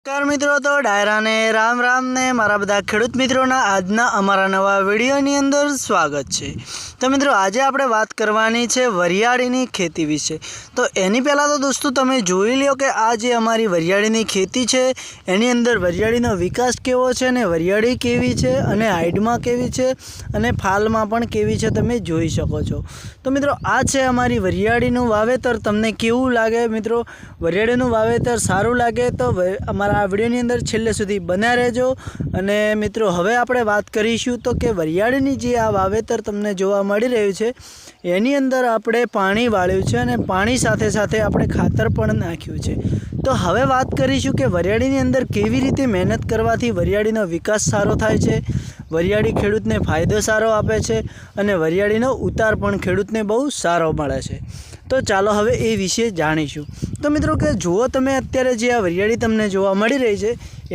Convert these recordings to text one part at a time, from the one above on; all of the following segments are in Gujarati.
નમસ્કાર મિત્રો, તો ડાયરાને રામ રામ ને મારા બધા ખેડૂત મિત્રોના આજના અમારા નવા વિડીયોની અંદર સ્વાગત છે। તો મિત્રો, આજે આપણે વાત કરવાની છે વરિયાળીની ખેતી વિશે। તો એની પહેલાં તો દોસ્તો તમે જોઈ લો કે આ જે અમારી વરિયાળીની ખેતી છે એની અંદર વરિયાળીનો વિકાસ કેવો છે ને વરિયાળી કેવી છે અને હાઇટમાં કેવી છે અને ફાલમાં પણ કેવી છે તમે જોઈ શકો છો। તો મિત્રો, આ છે અમારી વરિયાળીનું વાવેતર। તમને કેવું લાગે મિત્રો? વરિયાળીનું વાવેતર સારું લાગે તો અમારા આ વિડીયોની અંદર છેલ્લે સુધી બન્યા રહેજો। અને મિત્રો, હવે આપણે વાત કરીશું તો કે વરિયાળીની જે આ વાવેતર તમને જોવા મળી રહ્યું છે એની અંદર આપણે પાણી વાળ્યું છે અને પાણી સાથે સાથે આપણે ખાતર પણ નાખ્યું છે। તો હવે વાત કરીશું કે વરિયાળીની અંદર કેવી રીતે મહેનત કરવાથી વરિયાળીનો વિકાસ સારો થાય છે, વરિયાળી ખેડૂતને ફાયદો સારો આપે છે અને વરિયાળીનો ઉતાર પણ ખેડૂતને બહુ સારો મળે છે। તો ચાલો હવે એ વિશે જાણીશું। તો મિત્રો, કે જુઓ તમે અત્યારે જે આ વરિયાળી તમને જોવા મળી રહી છે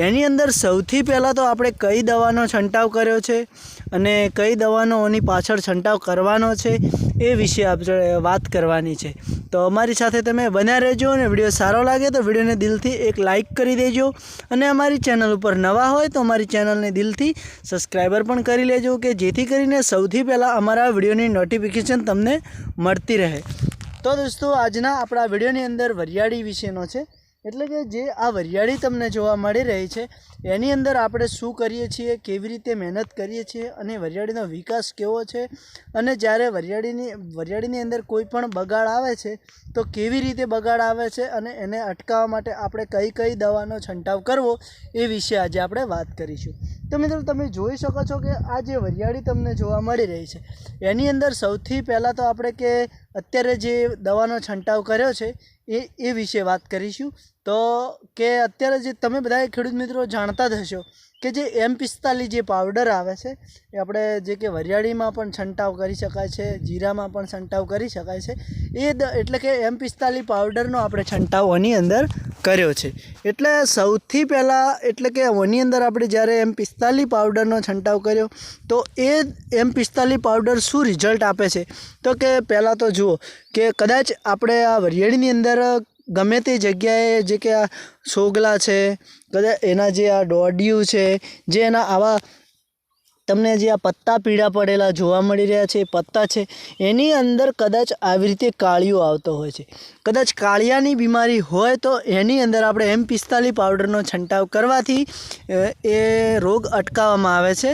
એની અંદર સૌથી પહેલાં તો આપણે કઈ દવાનો છંટાવ કર્યો છે અને કઈ દવાનો એની પાછળ છંટાવ કરવાનો છે એ વિશે આપણે વાત કરવાની છે। તો અમારી સાથે તમે બન્યા રહેજો અને વિડીયો સારો લાગે તો વિડીયોને દિલથી એક લાઇક કરી દેજો અને અમારી ચેનલ ઉપર નવા હોય તો અમારી ચેનલને દિલથી સબસ્ક્રાઈબર પણ કરી લેજો કે જેથી કરીને સૌથી પહેલાં અમારા વિડીયોની નોટિફિકેશન તમને મળતી રહે। તો દોસ્તો, આજના આપણા વિડીયોની અંદર વરિયાળી વિશેનો છે, એટલે કે જે આ વરિયાળી તમને જોવા મળી રહી છે એની અંદર આપણે શું કરીએ છીએ, કેવી રીતે મહેનત કરીએ છીએ અને વરિયાળીનો વિકાસ કેવો છે અને જ્યારે વરિયાળીની અંદર કોઈ પણ બગાડ આવે છે તો કેવી રીતે બગાડ આવે છે અને એને અટકાવવા માટે આપણે કઈ દવાનો છંટાવ કરવો એ વિશે આજે આપણે વાત કરીશું। તો મિત્રો, તમે જોઈ શકો છો કે આ જે વરિયાળી તમને જોવા મળી રહી છે એની અંદર સૌથી પહેલાં તો આપણે કે અત્યારે જે દવાનો છંટાવ કર્યો છે એ વિશે વાત કરીશું। તો કે અત્યારે જે તમે બધા ખેડૂત મિત્રો જાણતા જ હશો કે જે M45 જે પાવડર આવે છે એ આપણે જે કે વરિયાળીમાં પણ છંટાવ કરી શકાય છે, જીરામાં પણ છંટાવ કરી શકાય છે। એટલે કે M45 પાવડરનો આપણે છંટાવ આની અંદર કર્યો છે। એટલે સૌથી પહેલાં એટલે કે આની અંદર આપણે જ્યારે M45 પાવડરનો છંટાવ કર્યો તો એ M45 પાવડર શું રિઝલ્ટ આપે છે તો કે પહેલાં તો જુઓ કે કદાચ આપણે આ વરિયાળીની અંદર ગમે તે જગ્યાએ જે કે આ સોગલા છે, કદાચ એના જે આ દોડિયું છે, જે એના આવા તમને જે આ પત્તા પીળા પડેલા જોવા મળી રહ્યા છે, પત્તા છે એની અંદર કદાચ આવી રીતે કાળિયો આવતો હોય છે। કદાચ કાળિયાની બીમારી હોય તો એની અંદર આપણે M45 પાવડરનો છંટાવ કરવાથી એ રોગ અટકાવવામાં આવે છે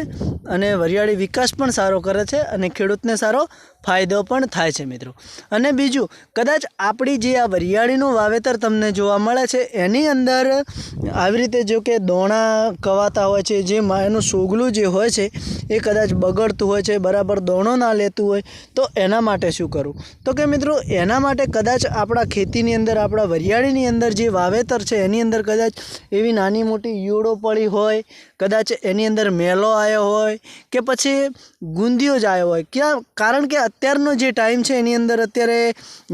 અને વરિયાળી વિકાસ પણ સારો કરે છે અને ખેડૂતને સારો ફાયદો પણ થાય છે મિત્રો। અને બીજું, કદાચ આપણી જે આ વરિયાળીનું વાવેતર તમને જોવા મળે છે એની અંદર આવી રીતે જો કે દોણા કવાતા હોય છે, જે એનું સોગલું જે હોય છે એ કદાચ બગડતું હોય છે, બરાબર દોણો ના લેતું હોય તો એના માટે શું કરવું? તો કે મિત્રો, એના માટે કદાચ આપણા ખેતીની અંદર આપણા વરિયાળીની અંદર જે વાવેતર છે એની અંદર કદાચ એવી નાની મોટી ઈયળો પડી હોય, કદાચ એની અંદર મેલો આવ્યો હોય કે પછી ગુંદીઓ જ આવ્યો હોય, કારણ કે અત્યારનો જે ટાઈમ છે એની અંદર અત્યારે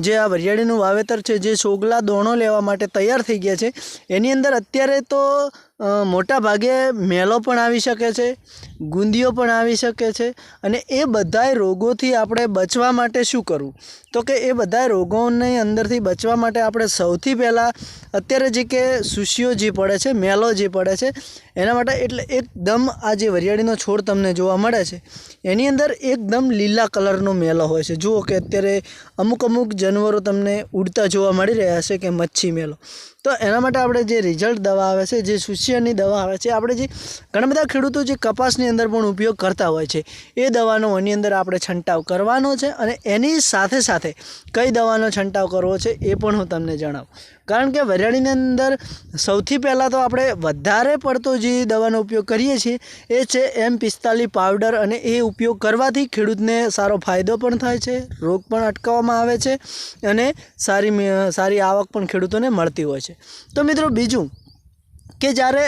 જે આ વરિયાળીનું વાવેતર છે જે સોગલા દોણો લેવા માટે તૈયાર થઈ ગયા છે એની અંદર અત્યારે તો મોટા ભાગે મેલો પણ આવી શકે છે, ગુંદીઓ પણ આવી શકે છે અને એ બધાય રોગોથી આપણે બચવા માટે શું કરવું? તો કે એ બધા રોગોની અંદરથી બચવા માટે આપણે સૌથી પહેલાં અત્યારે જે કે સુશીઓ જે પડે છે, મેલો જે પડે છે એના માટે એટલે એકદમ આ જે વરિયાળીનો છોડ તમને જોવા મળે છે એની અંદર એકદમ લીલા કલરનો મેલો હોય છે। જુઓ કે અત્યારે અમુક જાનવરો તમને ઉડતા જોવા મળી રહ્યા છે કે મચ્છી મેલો, તો એના માટે આપણે જે રિઝલ્ટ દવા આવે છે, જે સુશિયાની દવા આવે છે, આપણે જે ઘણા બધા ખેડૂતો જે કપાસની અંદર પણ ઉપયોગ કરતા હોય છે એ દવાનો એની અંદર આપણે છંટાવ કરવાનો છે અને એની સાથે સાથે કઈ દવાનો છંટાવ કરવો છે એ પણ હું તમને જણાવું। કારણ કે વરિયાળીની અંદર સૌથી પહેલાં તો આપણે વધારે પડતો જે દવાનો ઉપયોગ કરીએ છીએ એ છે M45 પાવડર અને એ ઉપયોગ કરવાથી ખેડૂતને સારો ફાયદો પણ થાય છે, રોગ પણ અટકાવવામાં આવે છે અને સારી આવક પણ ખેડૂતોને મળતી હોય છે। તો મિત્રો, બીજું કે જ્યારે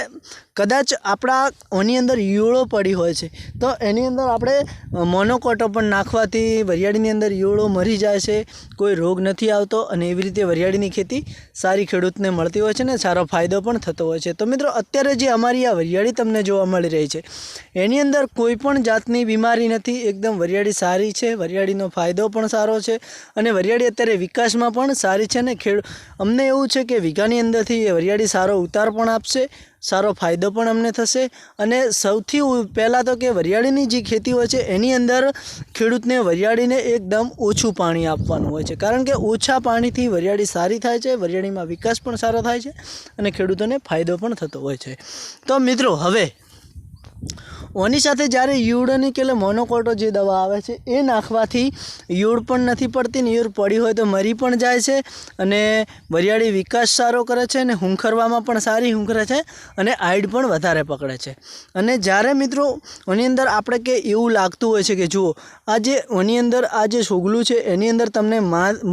કદાચ આપણા ઓની અંદર ઈયળો પડી હોય છે તો એની અંદર આપણે મોનોકોટો પણ નાખવાથી વરિયાળીની અંદર ઈયળો મરી જાય છે, કોઈ રોગ નથી આવતો અને એવી રીતે વરિયાળીની ખેતી સારી ખેડૂતને મળતી હોય છે ને સારો ફાયદો પણ થતો હોય છે। તો મિત્રો, અત્યારે જે અમારી આ વરિયાળી તમને જોવા મળી રહી છે એની અંદર કોઈ પણ જાતની બીમારી નથી, એકદમ વરિયાળી સારી છે, વરિયાળીનો ફાયદો પણ સારો છે અને વરિયાળી અત્યારે વિકાસમાં પણ સારી છે ને અમને એવું છે કે વીઘાની અંદરથી એ વરિયાળી સારો ઉતાર પણ આપશે આપશે, સારો ફાયદો પણ અમને થશે। અને સૌથી પહેલાં તો કે વરિયાળીની જે ખેતી હોય છે એની અંદર ખેડૂતને વરિયાળીને એકદમ ઓછું પાણી આપવાનું હોય છે, કારણ કે ઓછા પાણીથી વરિયાળી સારી થાય છે, વરિયાળીમાં વિકાસ પણ સારો થાય છે અને ખેડૂતોને ફાયદો પણ થતો હોય છે। તો મિત્રો હવે ઓની સાથે જ્યારે યુરોનિક એટલે મોનોકોટો જે દવા આવે છે એ નાખવાથી યુળ પણ નથી પડતી ને યુળ પડી હોય તો મરી પણ જાય છે અને વરિયાળી વિકાસ સારો કરે છે અને હુંખરવામાં પણ સારી હુંખરે છે અને હાઈટ પણ વધારે પકડે છે। અને જ્યારે મિત્રો ઓની અંદર આપણે કે એવું લાગતું હોય છે કે જુઓ આ જે ઓની અંદર આ જે છોગલું છે એની અંદર તમને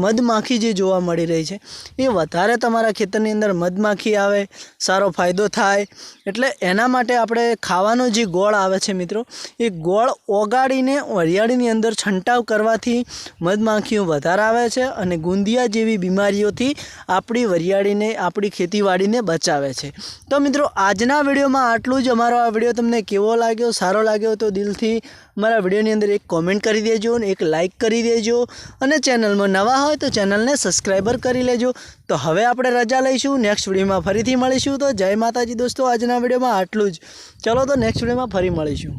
મધમાખી જે જોવા મળી રહી છે એ વધારે તમારા ખેતરની અંદર મધમાખી આવે, સારો ફાયદો થાય। એટલે એના માટે આપણે ખાવાનો જે ગોળ આવે છે મિત્રો એ ગોળ ઓગાળીને વરિયાળીની અંદર છંટાવ કરવાથી મધમાખીઓ વધારે આવે છે અને ગુંદિયા જેવી બીમારીઓથી આપણી વરિયાળીને, આપણી ખેતીવાડીને બચાવે છે। તો મિત્રો આજના વિડીયોમાં આટલું જ। અમારો આ વિડીયો તમને કેવો લાગ્યો, સારો લાગ્યો તો દિલથી અમારા વિડીયોની અંદર એક કોમેન્ટ કરી દેજો અને એક લાઇક કરી દેજો અને ચેનલમાં નવા હોય તો ચેનલને સબસ્ક્રાઈબર કરી લેજો। તો હવે આપણે રજા લઈશું, નેક્સ્ટ વિડીયોમાં ફરીથી મળીશું। તો જય માતાજી દોસ્તો, આજના વિડીયોમાં આટલું જ। ચલો તો નેક્સ્ટ વિડીયોમાં ફરી મળીશું।